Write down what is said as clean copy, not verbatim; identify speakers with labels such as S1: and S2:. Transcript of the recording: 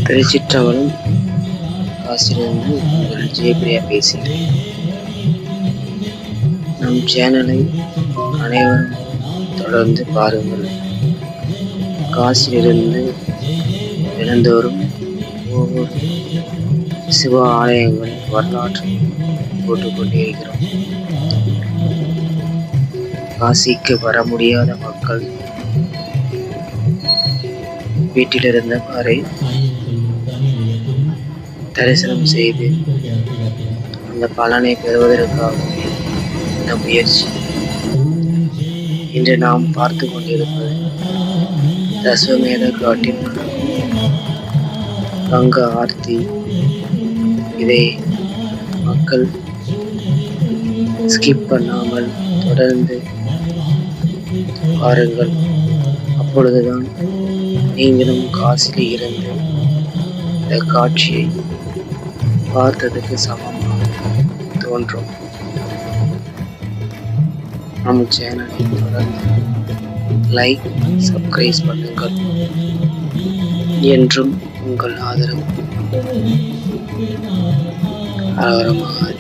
S1: திருச்சிற்றம்பலம். காசிலிருந்து உங்கள் ஜெயபிரியா பேசுகிறேன். நம் சேனலை அனைவரும் தொடர்ந்து பாருங்கள். காசிலிருந்து தினந்தோறும் ஒவ்வொரு சிவ ஆலயங்களின் வரலாற்றை போட்டுக்கொண்டே இருக்கிறோம். காசிக்கு வர முடியாத மக்கள் வீட்டிலிருந்தவாறே தரிசனம் செய்து அந்த பலனை பெறுவதற்காகவே இந்த முயற்சி. இன்று நாம் பார்த்து கொண்டிருப்பது தஸ்வமேத காட்டில் கங்கா ஆர்த்தி. இதை மக்கள் ஸ்கிப் பண்ணாமல் தொடர்ந்து பாருங்கள். அப்பொழுதுதான் நீங்களும் காசில் இருந்து இந்த காட்சியை பார்த்ததுக்கு சமமாக தோன்றும். நம்ம சேனலை தொடர்ந்து லைக், சப்ஸ்கிரைப் பண்ணுங்கள். என்றும் உங்கள் ஆதரவு. ஹர ஹர மகாதேவ.